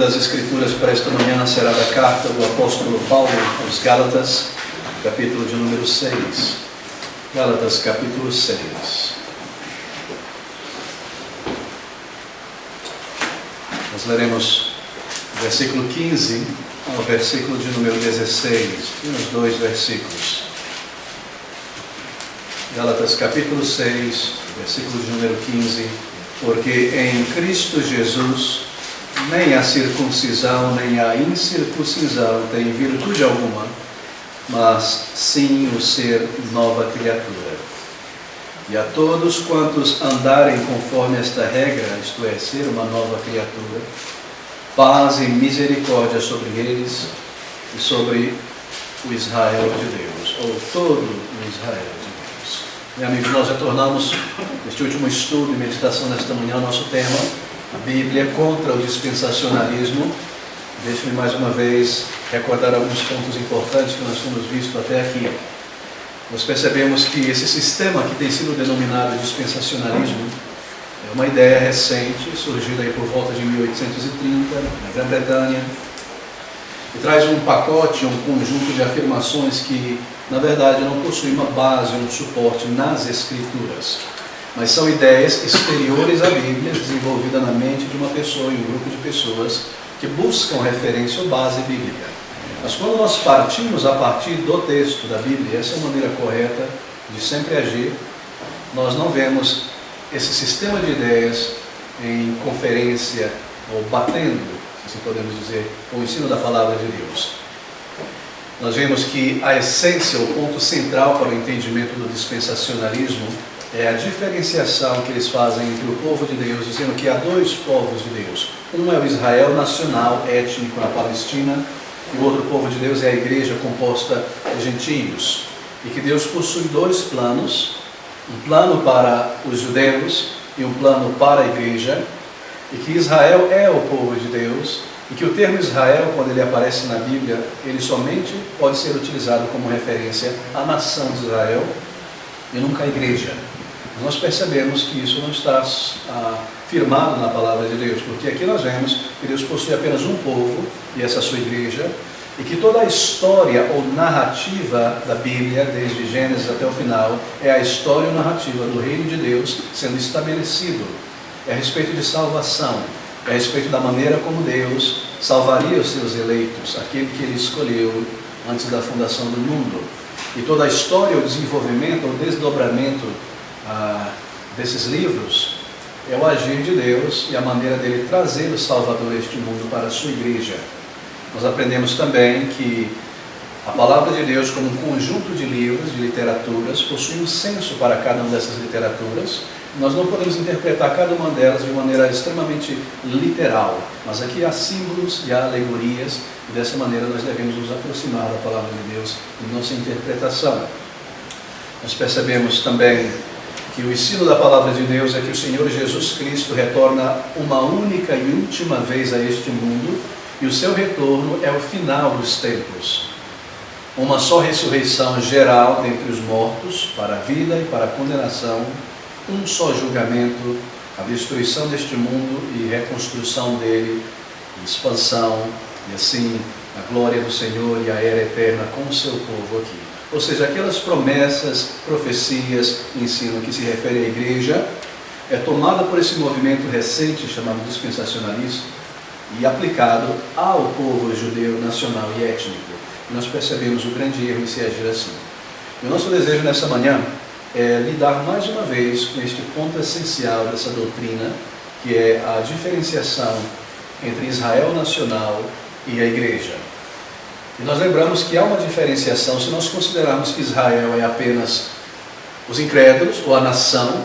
das Escrituras para esta manhã será da carta do apóstolo Paulo aos Gálatas, capítulo de número 6. Gálatas, capítulo 6. Nós leremos do versículo 15 ao versículo de número 16, uns dois versículos. Gálatas, capítulo 6, versículo de número 15. Porque em Cristo Jesus nem a circuncisão nem a incircuncisão tem virtude alguma, mas sim o ser nova criatura. E a todos quantos andarem conforme esta regra, isto é, ser uma nova criatura, paz e misericórdia sobre eles e sobre o Israel de Deus, ou todo o Israel de Deus. Meus amigos, nós retornamos neste último estudo e meditação nesta manhã ao nosso tema, a Bíblia contra o dispensacionalismo. Deixe-me mais uma vez recordar alguns pontos importantes que nós temos visto até aqui. Nós percebemos que esse sistema que tem sido denominado dispensacionalismo é uma ideia recente, surgida aí por volta de 1830, na Grã-Bretanha, e traz um pacote, um conjunto de afirmações que, na verdade, não possuem uma base, um suporte nas Escrituras, mas são ideias exteriores à Bíblia, desenvolvidas na mente de uma pessoa e um grupo de pessoas que buscam referência ou base bíblica. Mas quando nós partimos a partir do texto da Bíblia, essa é a maneira correta de sempre agir, nós não vemos esse sistema de ideias em conferência ou batendo, se podemos dizer, o ensino da palavra de Deus. Nós vemos que a essência, o ponto central para o entendimento do dispensacionalismo é a diferenciação que eles fazem entre o povo de Deus, dizendo que há dois povos de Deus. Um é o Israel nacional, étnico na Palestina, e o outro povo de Deus é a igreja composta de gentios. E que Deus possui dois planos, um plano para os judeus e um plano para a igreja, e que Israel é o povo de Deus, e que o termo Israel, quando ele aparece na Bíblia, ele somente pode ser utilizado como referência à nação de Israel e nunca à igreja. Nós percebemos que isso não está firmado na palavra de Deus, porque aqui nós vemos que Deus possui apenas um povo, e essa é a sua igreja, e que toda a história ou narrativa da Bíblia, desde Gênesis até o final, é a história ou narrativa do reino de Deus sendo estabelecido. É a respeito de salvação, é a respeito da maneira como Deus salvaria os seus eleitos, aquele que ele escolheu antes da fundação do mundo. E toda a história, o desenvolvimento, o desdobramento desses livros é o agir de Deus e a maneira dele trazer o Salvador a este mundo para a sua igreja. Nós aprendemos também que a palavra de Deus, como um conjunto de livros, de literaturas, possui um senso para cada uma dessas literaturas. Nós não podemos interpretar cada uma delas de maneira extremamente literal, mas aqui há símbolos e há alegorias, e dessa maneira nós devemos nos aproximar da palavra de Deus em nossa interpretação. Nós percebemos também que o ensino da palavra de Deus é que o Senhor Jesus Cristo retorna uma única e última vez a este mundo, e o seu retorno é o final dos tempos. Uma só ressurreição geral dentre os mortos, para a vida e para a condenação, um só julgamento, a destruição deste mundo e reconstrução dele, expansão, e assim a glória do Senhor e a era eterna com o seu povo aqui. Ou seja, aquelas promessas, profecias, ensino que se refere à igreja, é tomada por esse movimento recente chamado dispensacionalismo e aplicado ao povo judeu nacional e étnico. E nós percebemos o grande erro em se agir assim. E o nosso desejo nessa manhã é lidar mais uma vez com este ponto essencial dessa doutrina, que é a diferenciação entre Israel nacional e a igreja. E nós lembramos que há uma diferenciação se nós considerarmos que Israel é apenas os incrédulos, ou a nação,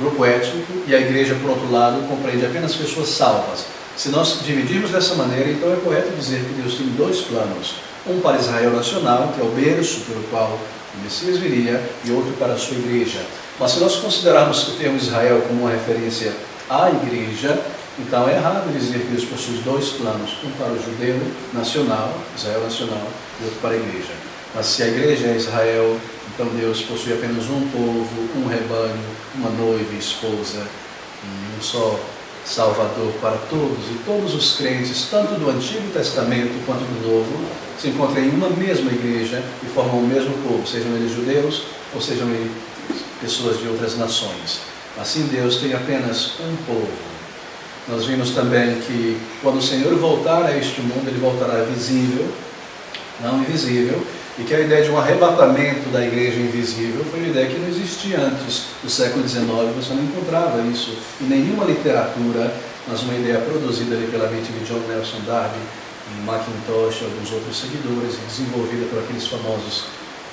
grupo étnico, e a igreja, por outro lado, compreende apenas pessoas salvas. Se nós dividirmos dessa maneira, então é correto dizer que Deus tem dois planos. Um para Israel nacional, que é o berço pelo qual o Messias viria, e outro para a sua igreja. Mas se nós considerarmos o termo Israel como uma referência à igreja, então é errado dizer que Deus possui dois planos, um para o judeu nacional, Israel nacional, e outro para a igreja. Mas se a igreja é Israel, então Deus possui apenas um povo, um rebanho, uma noiva e esposa, e um só Salvador para todos, e todos os crentes, tanto do Antigo Testamento quanto do Novo, se encontram em uma mesma igreja e formam o mesmo povo, sejam eles judeus ou sejam eles pessoas de outras nações. Assim Deus tem apenas um povo. Nós vimos também que quando o Senhor voltar a este mundo, Ele voltará visível, não invisível, e que a ideia de um arrebatamento da igreja invisível foi uma ideia que não existia antes do século XIX, você não encontrava isso em nenhuma literatura, mas uma ideia produzida ali pela mente de John Nelson Darby, em Mackintosh e alguns outros seguidores, e desenvolvida por aqueles famosos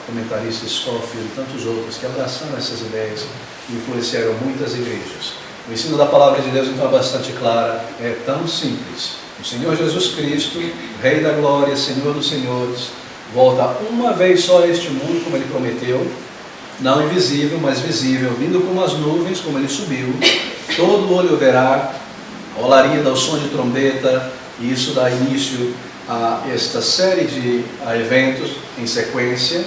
comentaristas Scofield e tantos outros que abraçaram essas ideias e influenciaram muitas igrejas. O ensino da palavra de Deus então é bastante clara, é tão simples. O Senhor Jesus Cristo, Rei da Glória, Senhor dos Senhores, volta uma vez só a este mundo, como Ele prometeu, não invisível, mas visível, vindo como as nuvens, como Ele subiu. Todo olho o verá, rolaria ao som de trombeta, e isso dá início a esta série de eventos em sequência,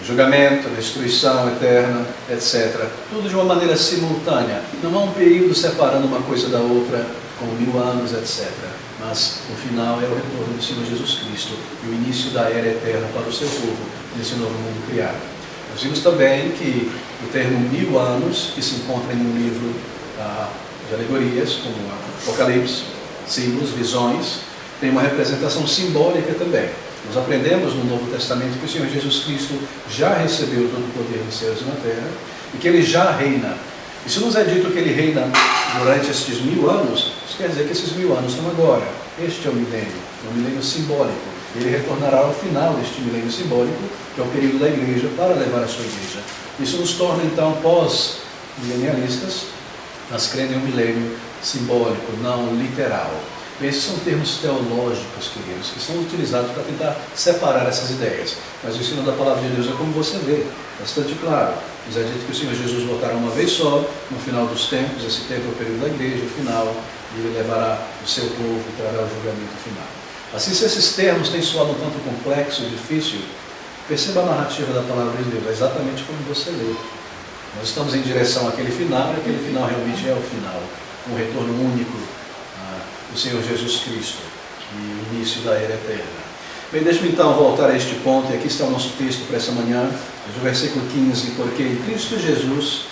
julgamento, destruição eterna, etc. Tudo de uma maneira simultânea. Não há um período separando uma coisa da outra, como 1000 anos, etc. Mas o final é o retorno do Senhor Jesus Cristo e o início da era eterna para o seu povo, nesse novo mundo criado. Nós vimos também que o termo 1000 anos, que se encontra em um livro de alegorias, como Apocalipse, símbolos, visões, tem uma representação simbólica também. Nós aprendemos no Novo Testamento que o Senhor Jesus Cristo já recebeu todo o poder nos céus e na terra e que Ele já reina. E se nos é dito que Ele reina durante estes 1000 anos, isso quer dizer que esses 1000 anos são agora. Este é o milênio simbólico. Ele retornará ao final deste milênio simbólico, que é o período da igreja, para levar a sua igreja. Isso nos torna então pós-milenialistas, mas crendo em um milênio simbólico, não literal. Esses são termos teológicos, queridos, que são utilizados para tentar separar essas ideias. Mas o ensino da palavra de Deus é como você vê, bastante claro. Nos é dito que o Senhor Jesus voltará uma vez só, no final dos tempos, esse tempo é o período da igreja, o final, e Ele levará o seu povo e trará o julgamento final. Assim, se esses termos têm soado um tanto complexo e difícil, perceba a narrativa da palavra de Deus, é exatamente como você lê. Nós estamos em direção àquele final, e aquele final realmente é o final, um retorno único do Senhor Jesus Cristo e o início da era eterna. Bem, deixe-me então voltar a este ponto, e aqui está o nosso texto para essa manhã, do versículo 15, porque em Cristo Jesus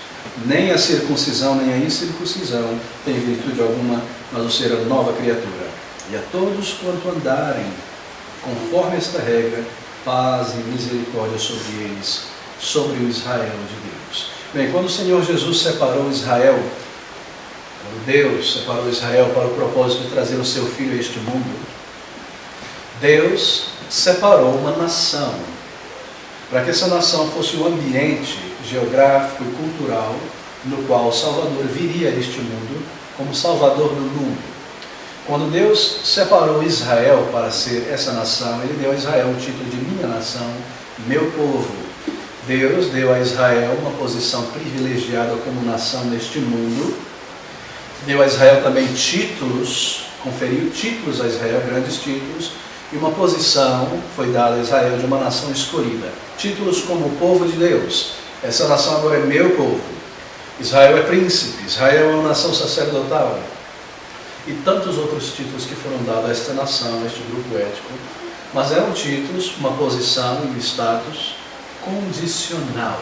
nem a circuncisão nem a incircuncisão tem virtude alguma, mas o ser a nova criatura. E a todos quanto andarem conforme esta regra, paz e misericórdia sobre eles, sobre o Israel de Deus. Bem, quando o Senhor Jesus separou Israel, Deus separou Israel para o propósito de trazer o seu filho a este mundo, Deus separou uma nação, para que essa nação fosse o ambiente geográfico e cultural no qual o Salvador viria a este mundo como Salvador do mundo. Quando Deus separou Israel para ser essa nação, Ele deu a Israel o título de minha nação, meu povo. Deus deu a Israel uma posição privilegiada como nação neste mundo. Deu a Israel também títulos, conferiu títulos a Israel, grandes títulos, e uma posição foi dada a Israel de uma nação escolhida. Títulos como o povo de Deus. Essa nação agora é meu povo. Israel é príncipe, Israel é uma nação sacerdotal. E tantos outros títulos que foram dados a esta nação, a este grupo étnico. Mas eram títulos, uma posição e um status condicional.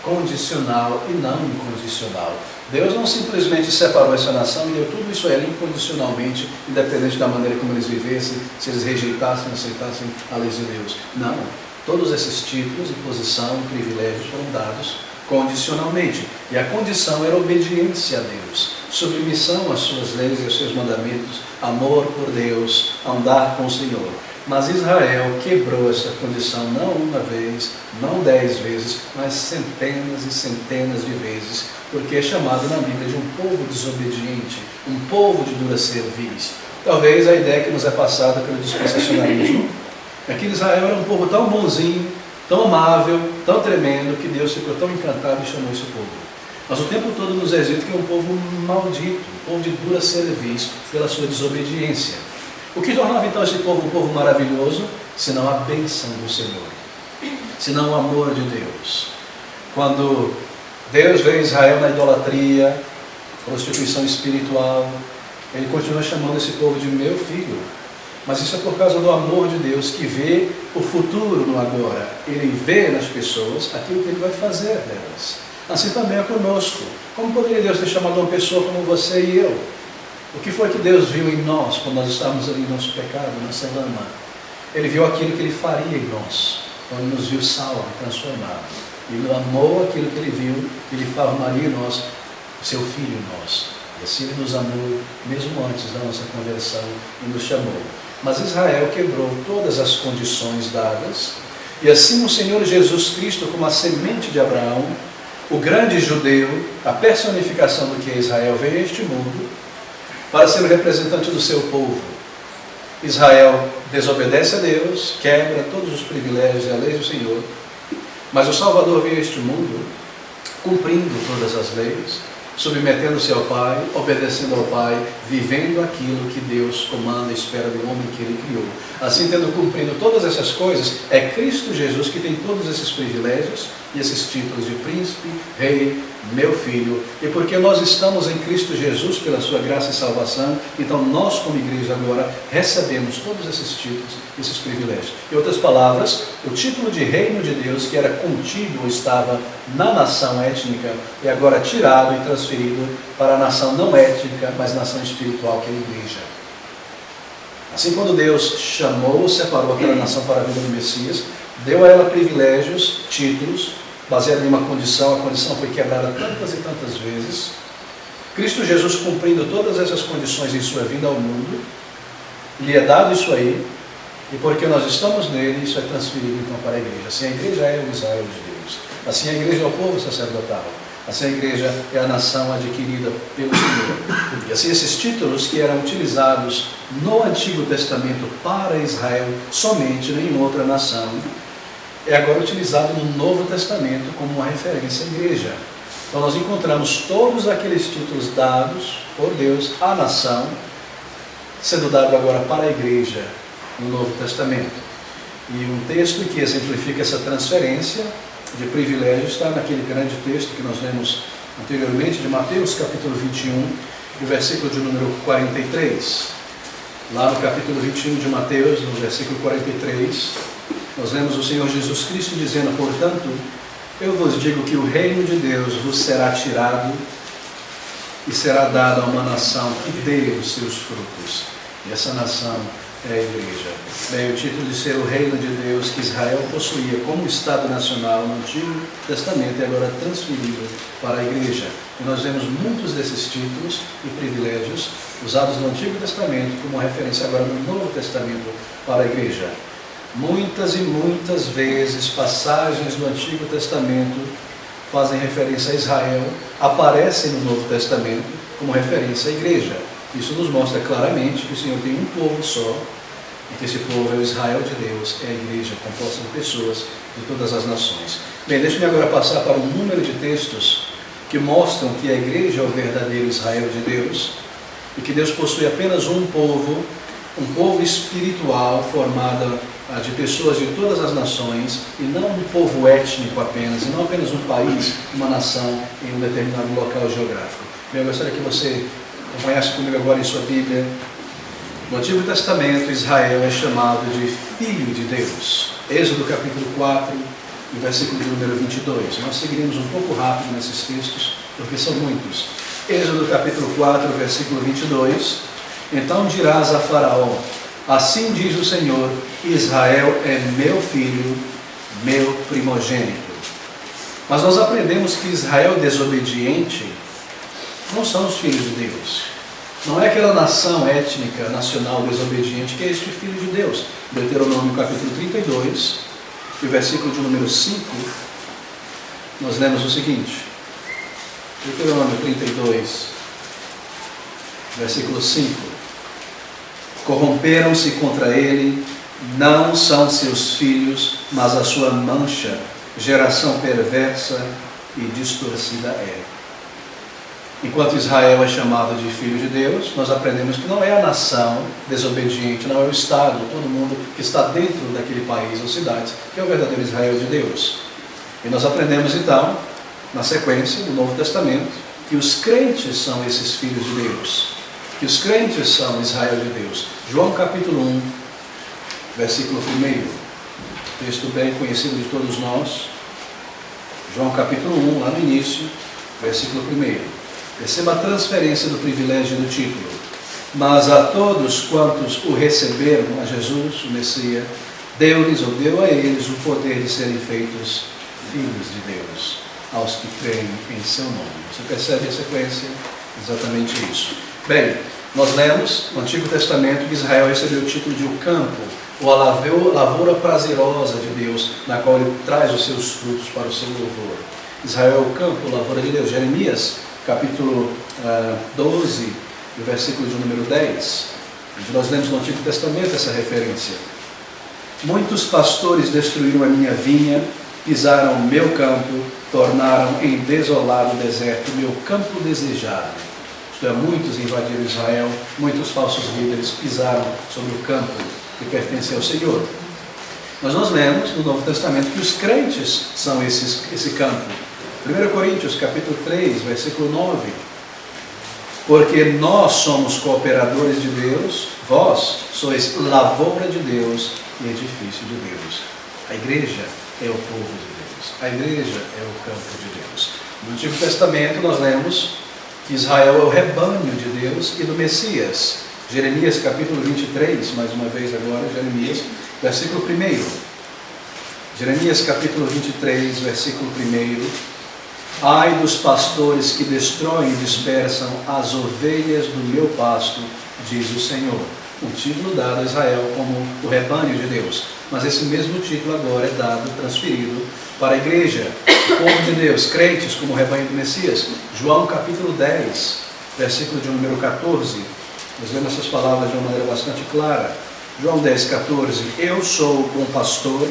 Condicional e não incondicional. Deus não simplesmente separou essa nação e deu tudo isso a ela incondicionalmente, independente da maneira como eles vivessem, se eles rejeitassem ou aceitassem a lei de Deus. Não. Todos esses títulos e posição e privilégios foram dados condicionalmente. E a condição era obediência a Deus, submissão às suas leis e aos seus mandamentos, amor por Deus, andar com o Senhor. Mas Israel quebrou essa condição não uma vez, não 10 vezes, mas centenas e centenas de vezes, porque é chamado na Bíblia de um povo desobediente, um povo de dura cerviz. Talvez a ideia que nos é passada pelo dispensacionalismo é que Israel era um povo tão bonzinho, tão amável, tão tremendo, que Deus ficou tão encantado e chamou esse povo. Mas o tempo todo nos é dito que é um povo maldito, um povo de dura cerviz pela sua desobediência. O que tornava então esse povo um povo maravilhoso, senão a bênção do Senhor, senão o amor de Deus. Quando Deus vê Israel na idolatria, prostituição espiritual. Ele continua chamando esse povo de meu filho. Mas isso é por causa do amor de Deus, que vê o futuro no agora. Ele vê nas pessoas aquilo que ele vai fazer delas. Assim também é conosco. Como poderia Deus ter chamado uma pessoa como você e eu? O que foi que Deus viu em nós quando nós estávamos ali no nosso pecado, nessa lama? Ele viu aquilo que ele faria em nós, quando nos viu salvo, transformado. Ele amou aquilo que ele viu, que ele formaria em nós, o seu filho em nós. E assim ele nos amou, mesmo antes da nossa conversão, e nos chamou. Mas Israel quebrou todas as condições dadas, e assim o Senhor Jesus Cristo, como a semente de Abraão, o grande judeu, a personificação do que é Israel, veio a este mundo para ser o representante do seu povo. Israel desobedece a Deus, quebra todos os privilégios e a lei do Senhor, mas o Salvador veio a este mundo cumprindo todas as leis, submetendo-se ao Pai, obedecendo ao Pai, vivendo aquilo que Deus comanda e espera do homem que Ele criou. Assim, tendo cumprido todas essas coisas, é Cristo Jesus que tem todos esses privilégios e esses títulos de príncipe, rei, meu filho. E porque nós estamos em Cristo Jesus pela sua graça e salvação, então nós como igreja agora recebemos todos esses títulos, esses privilégios. Em outras palavras, o título de reino de Deus, que era contido ou estava na nação étnica, é agora tirado e transferido para a nação não étnica, mas nação espiritual, que é a igreja. Assim, quando Deus chamou, separou aquela nação para a vida do Messias, deu a ela privilégios, títulos, baseado em uma condição, a condição foi quebrada tantas e tantas vezes. Cristo Jesus, cumprindo todas essas condições em sua vinda ao mundo, lhe é dado isso aí, e porque nós estamos nele, isso é transferido então para a igreja. Assim a igreja é o Israel de Deus, assim a igreja é o povo sacerdotal, assim a igreja é a nação adquirida pelo Senhor. E assim esses títulos que eram utilizados no Antigo Testamento para Israel somente, nenhuma outra nação, é agora utilizado no Novo Testamento como uma referência à igreja. Então nós encontramos todos aqueles títulos dados por Deus à nação, sendo dado agora para a igreja no Novo Testamento. E um texto que exemplifica essa transferência de privilégio está naquele grande texto que nós lemos anteriormente, de Mateus capítulo 21, o versículo de número 43. Lá no capítulo 21 de Mateus, no versículo 43, nós lemos o Senhor Jesus Cristo dizendo: portanto, eu vos digo que o reino de Deus vos será tirado e será dado a uma nação que dê os seus frutos. E essa nação é a igreja. Bem, o título de ser o reino de Deus que Israel possuía como Estado nacional no Antigo Testamento é agora transferido para a igreja. E nós vemos muitos desses títulos e privilégios usados no Antigo Testamento como referência agora no Novo Testamento para a igreja. Muitas e muitas vezes passagens do Antigo Testamento fazem referência a Israel, aparecem no Novo Testamento como referência à igreja. Isso nos mostra claramente que o Senhor tem um povo só, e que esse povo é o Israel de Deus, é a igreja composta de pessoas de todas as nações. Bem, deixe-me agora passar para um número de textos que mostram que a igreja é o verdadeiro Israel de Deus, e que Deus possui apenas um povo espiritual formado de pessoas de todas as nações, e não um povo étnico apenas, e não apenas um país, uma nação em um determinado local geográfico. Bem, eu gostaria que você acompanhasse comigo agora em sua Bíblia. No Antigo Testamento, Israel é chamado de Filho de Deus. Êxodo capítulo 4, e versículo de número 22. Nós seguiremos um pouco rápido nesses textos, porque são muitos. Êxodo capítulo 4, versículo 22. Então dirás a Faraó: assim diz o Senhor, Israel é meu filho, meu primogênito. Mas nós aprendemos que Israel desobediente não são os filhos de Deus. Não é aquela nação étnica, nacional desobediente que é este filho de Deus. Deuteronômio capítulo 32, e o versículo de número 5, nós lemos o seguinte. Deuteronômio 32, versículo 5. Corromperam-se contra ele, não são seus filhos, mas a sua mancha, geração perversa e distorcida é. Enquanto Israel é chamado de filho de Deus, nós aprendemos que não é a nação desobediente, não é o Estado, todo mundo que está dentro daquele país ou cidades, que é o verdadeiro Israel de Deus. E nós aprendemos então, na sequência do Novo Testamento, que os crentes são esses filhos de Deus, que os crentes são Israel de Deus. João capítulo 1, versículo 1, texto bem conhecido de todos nós. João capítulo 1, lá no início, versículo 1. Receba a transferência do privilégio do título. Mas a todos quantos o receberam, a Jesus, o Messias, deu-lhes ou deu a eles o poder de serem feitos filhos de Deus, aos que creem em seu nome. Você percebe a sequência? Exatamente isso. Bem, nós lemos no Antigo Testamento que Israel recebeu o título de o campo, ou a lavoura prazerosa de Deus, na qual ele traz os seus frutos para o seu louvor. Israel é o campo, a lavoura de Deus. Jeremias, capítulo 12, o versículo de número 10, onde nós lemos no Antigo Testamento essa referência. Muitos pastores destruíram a minha vinha, pisaram o meu campo, tornaram em desolado deserto o meu campo desejado. Isto é, muitos invadiram Israel, muitos falsos líderes pisaram sobre o campo que pertence ao Senhor. Mas nós lemos no Novo Testamento que os crentes são esse campo. 1 Coríntios capítulo 3, versículo 9. Porque nós somos cooperadores de Deus, vós sois lavoura de Deus e edifício de Deus. A igreja é o povo de Deus. A igreja é o campo de Deus. No Antigo Testamento nós lemos que Israel é o rebanho de Deus e do Messias. Jeremias capítulo 23, mais uma vez agora, Jeremias, versículo 1. Jeremias capítulo 23, versículo 1. Ai dos pastores que destroem e dispersam as ovelhas do meu pasto, diz o Senhor. Um título dado a Israel como o rebanho de Deus. Mas esse mesmo título agora é dado, transferido para a igreja, o povo de Deus, crentes como o rebanho do Messias. João capítulo 10, versículo de número 14. Nós vemos essas palavras de uma maneira bastante clara. João 10, 14. Eu sou o bom pastor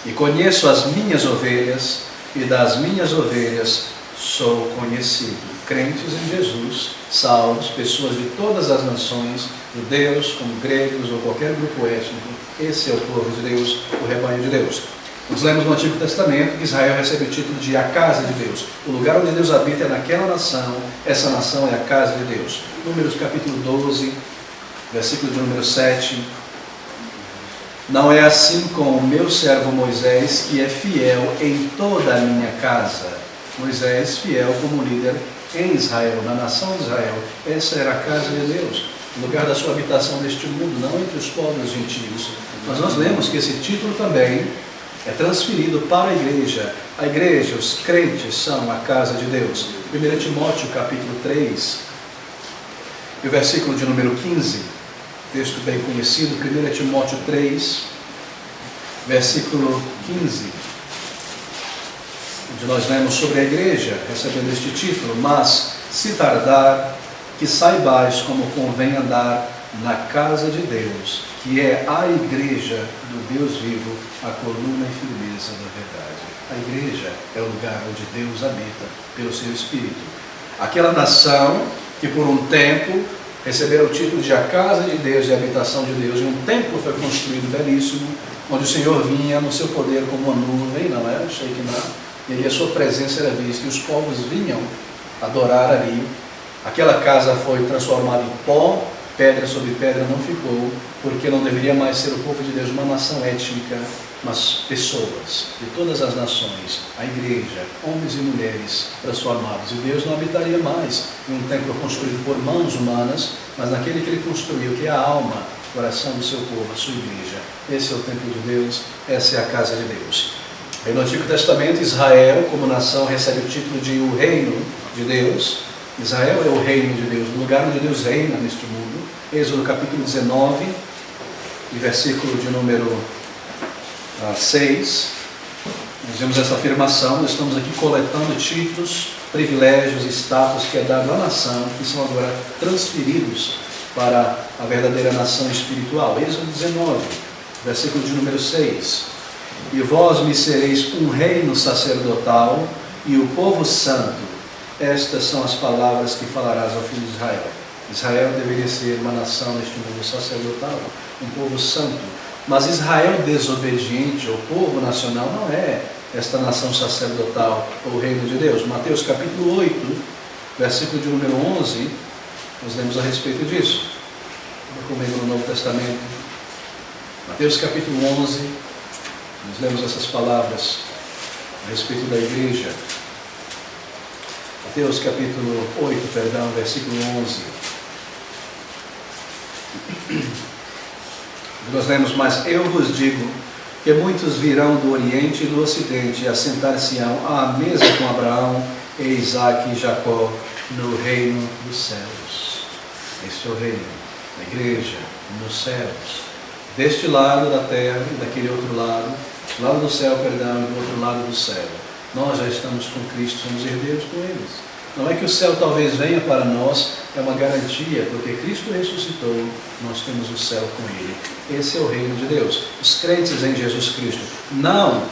e conheço as minhas ovelhas, e das minhas ovelhas sou conhecido. Crentes em Jesus, salvos, pessoas de todas as nações, judeus como gregos ou qualquer grupo étnico, esse é o povo de Deus, o rebanho de Deus. Nós lemos no Antigo Testamento que Israel recebe o título de a casa de Deus. O lugar onde Deus habita é naquela nação, essa nação é a casa de Deus. Números capítulo 12, versículo de número 7. Não é assim com o meu servo Moisés, que é fiel em toda a minha casa. Moisés, fiel como líder em Israel, na nação de Israel. Essa era a casa de Deus, o lugar da sua habitação neste mundo, não entre os povos gentios. Mas nós lemos que esse título também é transferido para a igreja, os crentes são a casa de Deus. 1 Timóteo capítulo 3, e o versículo de número 15, texto bem conhecido, 1 Timóteo 3, versículo 15, onde nós lemos sobre a igreja recebendo este título. Mas, se tardar, que saibais como convém andar na casa de Deus, que é a igreja do Deus vivo, a coluna e firmeza da verdade. A igreja é o lugar onde Deus habita pelo seu Espírito. Aquela nação que por um tempo receberam o título de a casa de Deus e a habitação de Deus, e um templo foi construído belíssimo, onde o Senhor vinha no seu poder como uma nuvem, não é? Shekinah, e aí a sua presença era vista, e os povos vinham adorar ali. Aquela casa foi transformada em pó, pedra sobre pedra não ficou, porque não deveria mais ser o povo de Deus uma nação étnica, mas pessoas de todas as nações, a igreja, homens e mulheres transformados. E Deus não habitaria mais em um templo construído por mãos humanas, mas naquele que ele construiu, que é a alma, o coração do seu povo, a sua igreja. Esse é o templo de Deus, essa é a casa de Deus. E no Antigo Testamento, Israel, como nação, recebe o título de o reino de Deus. Israel é o reino de Deus, o lugar onde Deus reina neste mundo. Êxodo capítulo 19, e versículo de número 6, nós vemos essa afirmação. Nós estamos aqui coletando títulos, privilégios, status que é dado à nação, que são agora transferidos para a verdadeira nação espiritual. Êxodo 19, versículo de número 6. E vós me sereis um reino sacerdotal e o povo santo. Estas são as palavras que falarás ao filho de Israel. Israel deveria ser uma nação neste mundo sacerdotal, um povo santo. Mas Israel desobediente, o povo nacional, não é esta nação sacerdotal, o reino de Deus. Mateus capítulo 8, versículo de número 11, nós lemos a respeito disso. Comigo no Novo Testamento. Mateus capítulo 11, nós lemos essas palavras a respeito da igreja. Mateus capítulo 8, perdão, versículo 11. Nós lemos: mas eu vos digo que muitos virão do Oriente e do Ocidente e assentar-se-ão à mesa com Abraão, e Isaque e Jacó no reino dos céus. Este é o reino, a igreja, nos céus. Deste lado da terra e daquele outro lado, do lado do céu, perdão, e do outro lado do céu. Nós já estamos com Cristo, somos herdeiros com eles. Não é que o céu talvez venha para nós, é uma garantia, porque Cristo ressuscitou, nós temos o céu com Ele. Esse é o reino de Deus. Os crentes em Jesus Cristo, não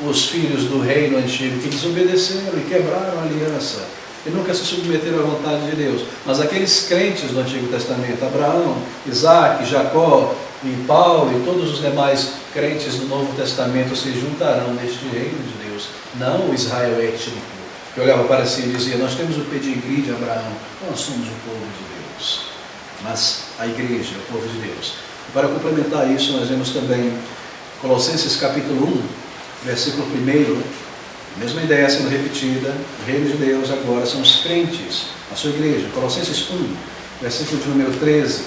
os filhos do reino antigo que desobedeceram e quebraram a aliança e nunca se submeteram à vontade de Deus, mas aqueles crentes do Antigo Testamento, Abraão, Isaque, Jacó e Paulo e todos os demais crentes do Novo Testamento se juntarão neste reino de Deus, não o Israel étnico, que olhava para si e dizia: nós temos o pedigree de Abraão, nós somos o povo de Deus, mas a igreja é o povo de Deus. E para complementar isso, nós vemos também Colossenses capítulo 1, versículo 1, mesma ideia sendo repetida. O reino de Deus agora são os crentes, a sua igreja. Colossenses 1, versículo de número 13,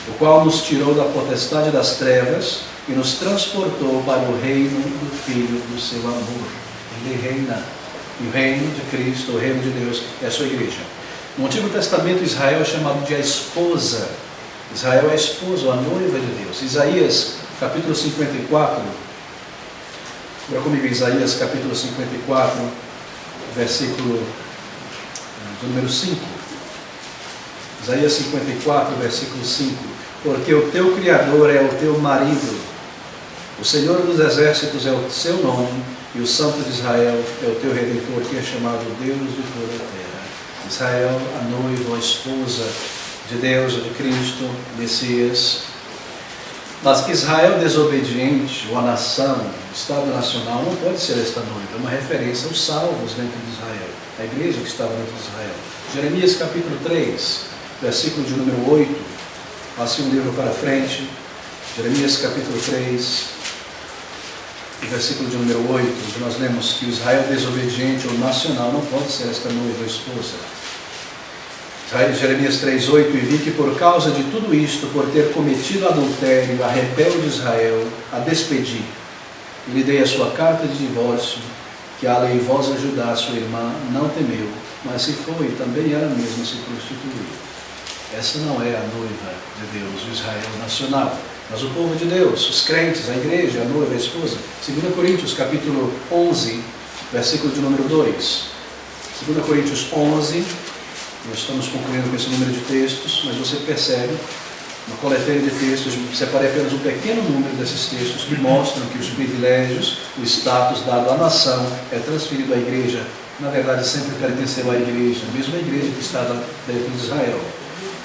o qual nos tirou da potestade das trevas e nos transportou para o reino do Filho do seu amor. Ele reina. E o reino de Cristo, o reino de Deus, é a sua igreja. No Antigo Testamento, Israel é chamado de a esposa. Israel é a esposa, a noiva de Deus. Isaías capítulo 54, abra comigo Isaías capítulo 54, versículo número 5. Isaías 54, versículo 5. Porque o teu Criador é o teu marido, o Senhor dos exércitos é o seu nome, e o Santo de Israel é o teu Redentor, que é chamado Deus de toda a terra. Israel, a noiva, a esposa de Deus, de Cristo, Messias. Mas Israel desobediente, ou a nação, o Estado nacional, não pode ser esta noiva. É uma referência aos salvos dentro de Israel, a igreja que estava dentro de Israel. Jeremias capítulo 3, versículo de número 8. Passe um livro para frente. Jeremias capítulo 3, versículo de número 8, onde nós lemos que o Israel desobediente ou nacional não pode ser esta noiva ou esposa. Jeremias 3,8: e vi que por causa de tudo isto, por ter cometido adultério, a rebelde Israel a despedi, e lhe dei a sua carta de divórcio, que a aleivosa Judá, sua irmã, não temeu, mas se foi, também ela mesma se prostituiu. Essa não é a noiva de Deus, o Israel nacional, mas o povo de Deus, os crentes, a igreja, a noiva, a esposa. 2 Coríntios capítulo 11, versículo de número 2. 2 Coríntios 11, nós estamos concluindo com esse número de textos, mas você percebe, uma coletânea de textos, separei apenas um pequeno número desses textos que mostram que os privilégios, o status dado à nação é transferido à igreja. Na verdade, sempre pertenceu à igreja, mesmo a igreja que estava dentro de Israel.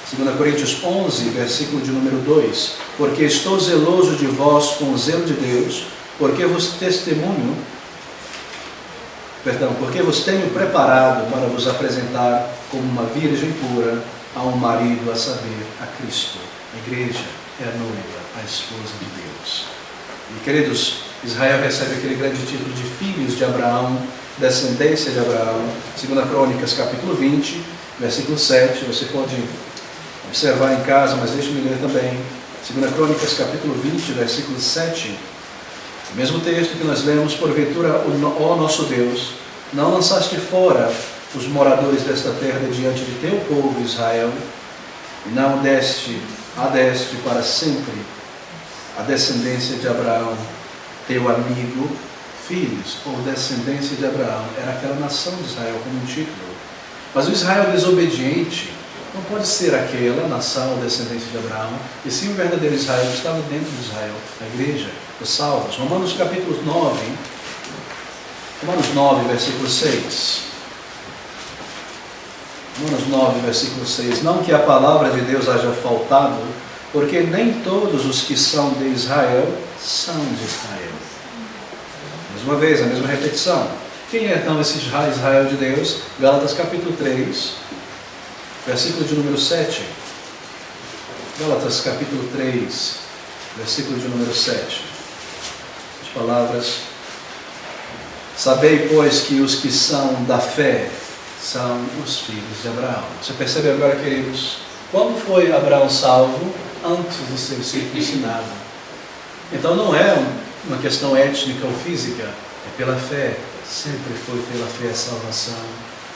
2 Coríntios 11, versículo de número 2: porque estou zeloso de vós com o zelo de Deus, porque vos tenho preparado para vos apresentar como uma virgem pura a um marido, a saber, a Cristo. A igreja é a noiva, a esposa de Deus. E queridos, Israel recebe aquele grande título de filhos de Abraão, descendência de Abraão. 2 Crônicas capítulo 20, versículo 7, você pode observar em casa, mas deixe-me ler também. 2 Crônicas capítulo 20, versículo 7, o mesmo texto que nós lemos: porventura, ó nosso Deus, não lançaste fora os moradores desta terra de diante de teu povo Israel, e não adeste para sempre a descendência de Abraão, teu amigo, filhos, ou descendência de Abraão. Era aquela nação de Israel como um título. Mas o Israel desobediente não pode ser aquela nação ou descendência de Abraão, e sim o verdadeiro Israel que estava dentro de Israel, a igreja, os salvos. Romanos capítulo 9, Romanos 9, versículo 6. Romanos 9, versículo 6. Não que a palavra de Deus haja faltado, porque nem todos os que são de Israel são de Israel. Mas uma vez, a mesma repetição. Quem é então esse Israel de Deus? Gálatas capítulo 3, versículo de número 7. Gálatas capítulo 3, versículo de número 7. As palavras: sabei, pois, que os que são da fé são os filhos de Abraão. Você percebe agora, queridos, quando foi Abraão salvo? Antes de ser circuncidado. Então não é uma questão étnica ou física, é pela fé. Sempre foi pela fé a salvação.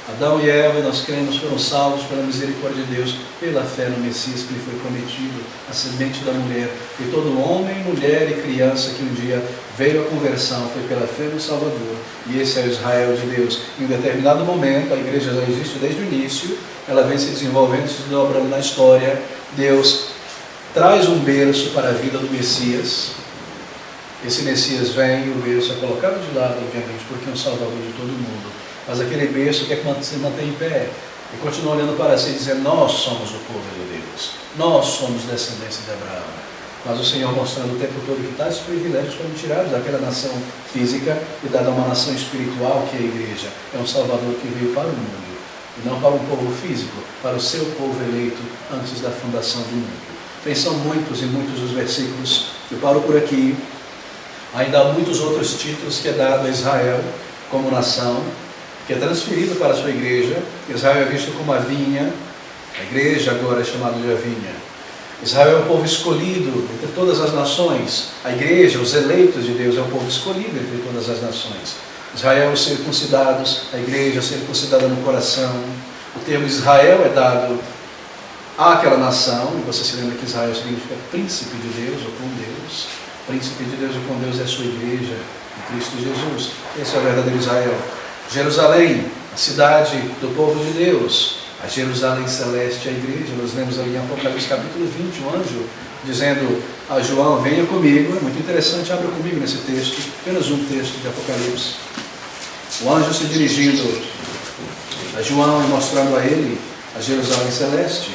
Adão e Eva, nós cremos, foram salvos pela misericórdia de Deus, pela fé no Messias que lhe foi prometido, a semente da mulher. E todo homem, mulher e criança que um dia veio à conversão foi pela fé no Salvador. E esse é o Israel de Deus. Em um determinado momento, a igreja já existe desde o início, ela vem se desenvolvendo, se desdobrando na história. Deus traz um berço para a vida do Messias. Esse Messias vem e o berço é colocado de lado, obviamente, porque é um Salvador de todo mundo. Mas aquele berço quer se manter em pé e continua olhando para si e dizendo: nós somos o povo de Deus, nós somos descendência de Abraão. Mas o Senhor mostrando o tempo todo que tais privilégios foram tirados daquela nação física e dada a uma nação espiritual que é a igreja. É um Salvador que veio para o mundo, e não para um povo físico, para o seu povo eleito antes da fundação do mundo. Bem, são muitos e muitos os versículos. Eu paro por aqui. Ainda há muitos outros títulos que é dado a Israel como nação, que é transferido para a sua igreja. Israel é visto como a vinha, a igreja agora é chamada de a vinha. Israel é o povo escolhido entre todas as nações. A igreja, os eleitos de Deus, é o povo escolhido entre todas as nações. Israel, os circuncidados, a igreja circuncidada no coração. O termo Israel é dado àquela nação, e você se lembra que Israel significa príncipe de Deus ou com Deus. Príncipe de Deus e com Deus é a sua igreja, em Cristo Jesus. Esse é o verdadeiro Israel. Jerusalém, a cidade do povo de Deus. A Jerusalém celeste, a igreja. Nós lemos ali em Apocalipse capítulo 20, o anjo dizendo a João: venha comigo. É muito interessante, abra comigo nesse texto, apenas um texto de Apocalipse. O anjo se dirigindo a João e mostrando a ele a Jerusalém celeste.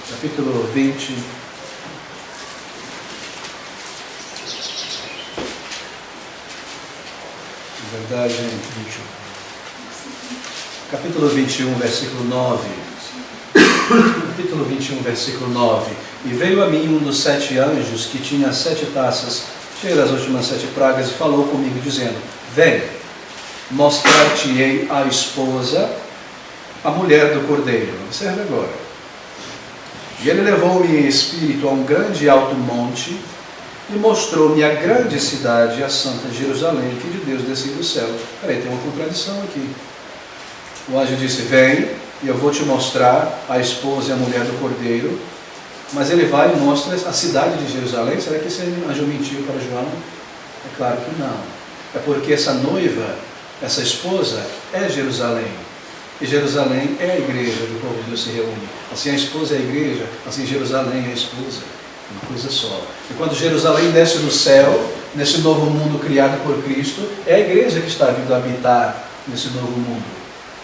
Capítulo 20. Na verdade, 21. Capítulo 21, versículo 9. Capítulo 21, versículo 9. E veio a mim um dos 7 anjos que tinha 7 taças, cheias das últimas 7 pragas, e falou comigo, dizendo: vem, mostrar-te-ei a esposa, a mulher do Cordeiro. Observe agora. E ele levou-me em espírito a um grande e alto monte, e mostrou-me a grande cidade, a santa Jerusalém, que de Deus descia do céu. Peraí, tem uma contradição aqui. O anjo disse: vem, e eu vou te mostrar a esposa e a mulher do Cordeiro. Mas ele vai e mostra a cidade de Jerusalém. Será que esse anjo mentiu para João? É claro que não. É porque essa noiva, essa esposa, é Jerusalém. E Jerusalém é a igreja do povo de Deus se reúne. Assim a esposa é a igreja, assim Jerusalém é a esposa. Uma coisa só. E quando Jerusalém desce do céu, nesse novo mundo criado por Cristo, é a igreja que está vindo habitar nesse novo mundo.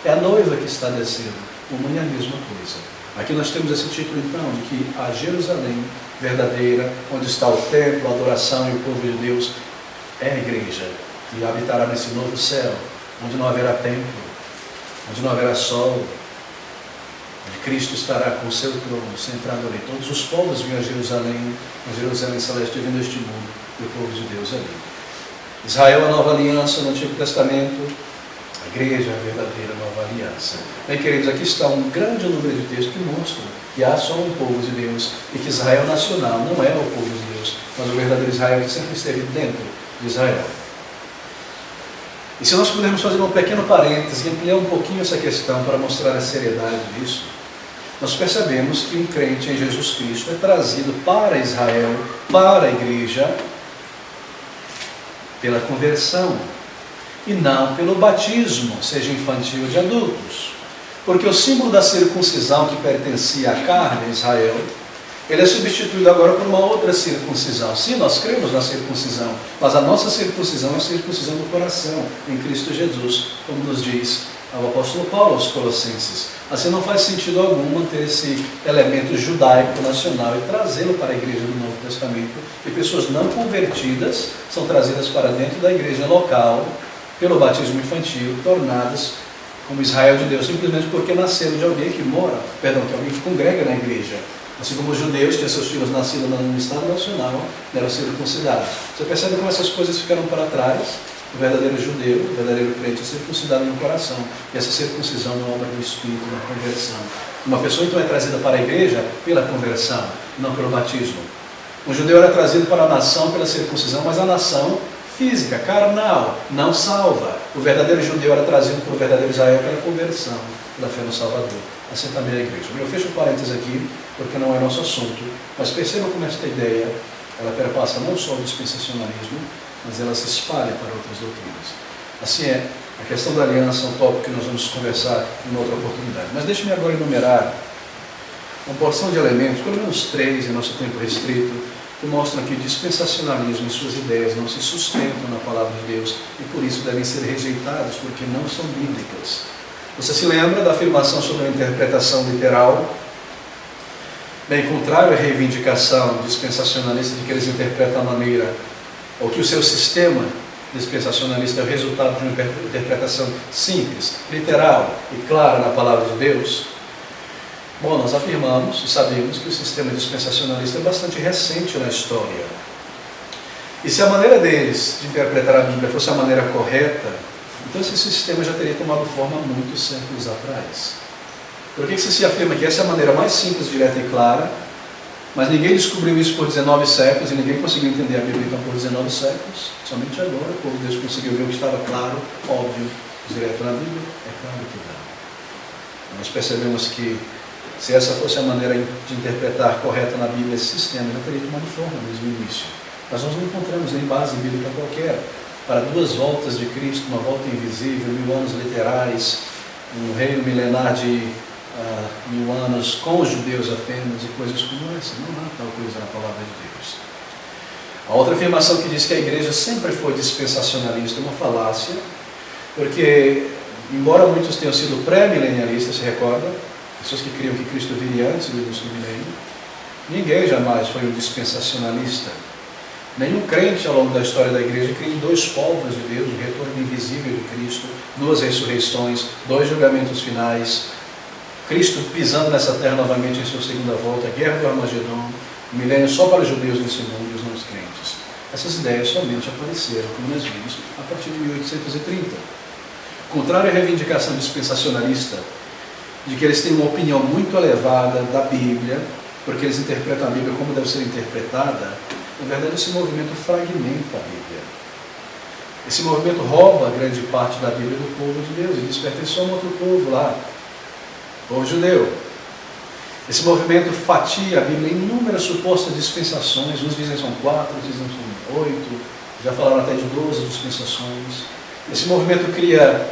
É a noiva que está descendo. Uma e a mesma coisa. Aqui nós temos esse título então, de que a Jerusalém verdadeira, onde está o templo, a adoração e o povo de Deus, é a igreja. E habitará nesse novo céu, onde não haverá templo, onde não haverá sol, onde Cristo estará com o seu trono, sentado ali. Todos os povos vinham a Jerusalém celeste, vindo este mundo, e o povo de Deus ali. Israel, a nova aliança no Antigo Testamento, a igreja, a verdadeira nova aliança. Bem, queridos, aqui está um grande número de textos que mostram que há só um povo de Deus, e que Israel nacional não é o povo de Deus, mas o verdadeiro Israel que sempre esteve dentro de Israel. E se nós pudermos fazer um pequeno parêntese e ampliar um pouquinho essa questão para mostrar a seriedade disso, nós percebemos que um crente em Jesus Cristo é trazido para Israel, para a igreja, pela conversão, e não pelo batismo, seja infantil ou de adultos. Porque o símbolo da circuncisão que pertencia à carne, a Israel, ele é substituído agora por uma outra circuncisão. Sim, nós cremos na circuncisão, mas a nossa circuncisão é a circuncisão do coração, em Cristo Jesus, como nos diz ao apóstolo Paulo, aos Colossenses. Assim não faz sentido algum manter esse elemento judaico nacional e trazê-lo para a igreja do Novo Testamento, e pessoas não convertidas são trazidas para dentro da igreja local pelo batismo infantil, tornadas como Israel de Deus, simplesmente porque nasceram de alguém que mora, perdão, que alguém que congrega na igreja. Assim como os judeus tinham seus filhos nascidos no Estado Nacional, eram circuncidados. Você percebe como essas coisas ficaram para trás? O verdadeiro judeu, o verdadeiro crente é circuncidado no coração. E essa circuncisão é uma obra do Espírito, uma conversão. Uma pessoa então é trazida para a igreja pela conversão, não pelo batismo. Um judeu era trazido para a nação pela circuncisão, mas a nação física, carnal, não salva. O verdadeiro judeu era trazido pelo verdadeiro Israel pela conversão, pela fé no Salvador. Assim também a igreja. Eu fecho parênteses aqui, porque não é nosso assunto, mas perceba como esta ideia, ela perpassa não só o dispensacionalismo, mas ela se espalha para outras doutrinas. Assim é, a questão da aliança é um tópico que nós vamos conversar em uma outra oportunidade. Mas deixe-me agora enumerar uma porção de elementos, pelo menos 3 em nosso tempo restrito, que mostram que o dispensacionalismo e suas ideias não se sustentam na palavra de Deus e por isso devem ser rejeitadas, porque não são bíblicas. Você se lembra da afirmação sobre a interpretação literal? Bem, contrário à reivindicação dispensacionalista de que eles interpretam a maneira, ou que o seu sistema dispensacionalista é o resultado de uma interpretação simples, literal e clara na palavra de Deus. Bom, nós afirmamos e sabemos que o sistema dispensacionalista é bastante recente na história. E se a maneira deles de interpretar a Bíblia fosse a maneira correta, então esse sistema já teria tomado forma há muitos séculos atrás. Por que se afirma que essa é a maneira mais simples, direta e clara, mas ninguém descobriu isso por 19 séculos e ninguém conseguiu entender a Bíblia então por 19 séculos? Somente agora o povo de Deus conseguiu ver o que estava claro, óbvio, direto na Bíblia? É claro que não. Nós percebemos que se essa fosse a maneira de interpretar correta na Bíblia, esse sistema já teria tomado forma desde o início. Mas nós não encontramos nem base bíblica qualquer para 2 voltas de Cristo, uma volta invisível, 1000 anos literais, um reino milenar de 1000 anos com os judeus apenas e coisas como essa. Não há tal coisa na palavra de Deus. A outra afirmação que diz que a igreja sempre foi dispensacionalista é uma falácia, porque, embora muitos tenham sido pré-milenialistas, se recorda? Pessoas que criam que Cristo viria antes do início do milênio, ninguém jamais foi um dispensacionalista. Nenhum crente ao longo da história da igreja crê em 2 povos de Deus, o retorno invisível de Cristo, 2 ressurreições, 2 julgamentos finais, Cristo pisando nessa terra novamente em sua segunda volta, a guerra do Armagedon, o milênio só para os judeus nesse mundo e os não crentes. Essas ideias somente apareceram, como nós vimos, a partir de 1830. Contrário à reivindicação dispensacionalista, de que eles têm uma opinião muito elevada da Bíblia, porque eles interpretam a Bíblia como deve ser interpretada, na verdade esse movimento fragmenta a Bíblia. Esse movimento rouba grande parte da Bíblia do povo de Deus e diz que pertence só a um outro povo lá, o povo judeu. Esse movimento fatia a Bíblia em inúmeras supostas dispensações, uns dizem são 4, outros dizem são 8, já falaram até de 12 dispensações. Esse movimento cria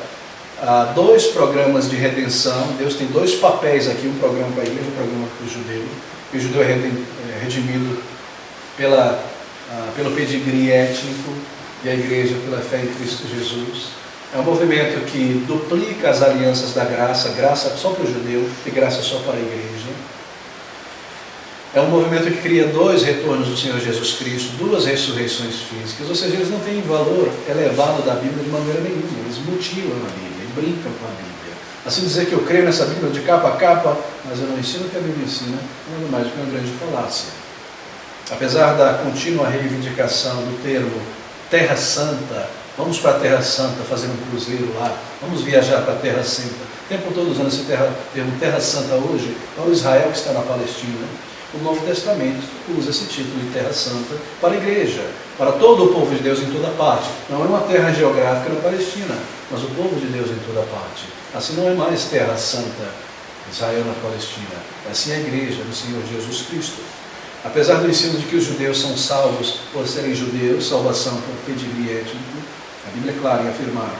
2 programas de redenção. Deus tem 2 papéis aqui, um programa para a igreja e um programa para o judeu. E o judeu é redimido pelo pedigree étnico e a igreja pela fé em Cristo Jesus. É um movimento que duplica as alianças da graça, graça só para o judeu e graça só para a igreja. É um movimento que cria 2 retornos do Senhor Jesus Cristo, 2 ressurreições físicas, ou seja, eles não têm valor elevado da Bíblia de maneira nenhuma, eles mutilam a Bíblia e brincam com a Bíblia. Assim dizer que eu creio nessa Bíblia de capa a capa, mas eu não ensino o que a Bíblia ensina, nada mais do que uma grande falácia. Apesar da contínua reivindicação do termo Terra Santa, vamos para a Terra Santa fazer um cruzeiro lá, vamos viajar para a Terra Santa, o tempo todo usando esse termo Terra Santa hoje, para o Israel que está na Palestina. O Novo Testamento usa esse título de Terra Santa para a igreja, para todo o povo de Deus em toda parte. Não é uma terra geográfica na Palestina, mas o povo de Deus em toda parte. Assim não é mais Terra Santa, Israel na Palestina, assim é a igreja do Senhor Jesus Cristo. Apesar do ensino de que os judeus são salvos por serem judeus, salvação por pedigree étnico, a Bíblia é clara em afirmar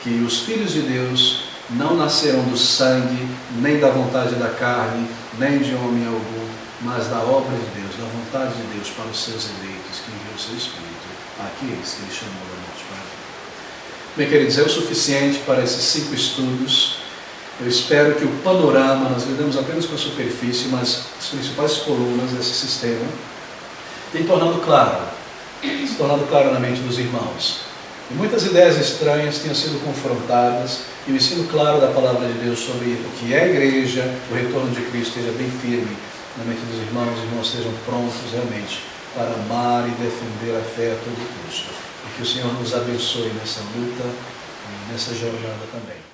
que os filhos de Deus não nasceram do sangue, nem da vontade da carne, nem de homem algum, mas da obra de Deus, da vontade de Deus para os seus eleitos, que enviou o seu Espírito àqueles que ele chamou da morte para a vida. Bem, queridos, é o suficiente para esses 5 estudos. Eu espero que o panorama, nós lidamos apenas com a superfície, mas as principais colunas desse sistema tem se tornado claro na mente dos irmãos. E muitas ideias estranhas tenham sido confrontadas, e o ensino claro da palavra de Deus sobre o que é a igreja, o retorno de Cristo, esteja bem firme na mente dos irmãos, os irmãos estejam prontos realmente para amar e defender a fé a todo custo. E que o Senhor nos abençoe nessa luta e nessa jornada também.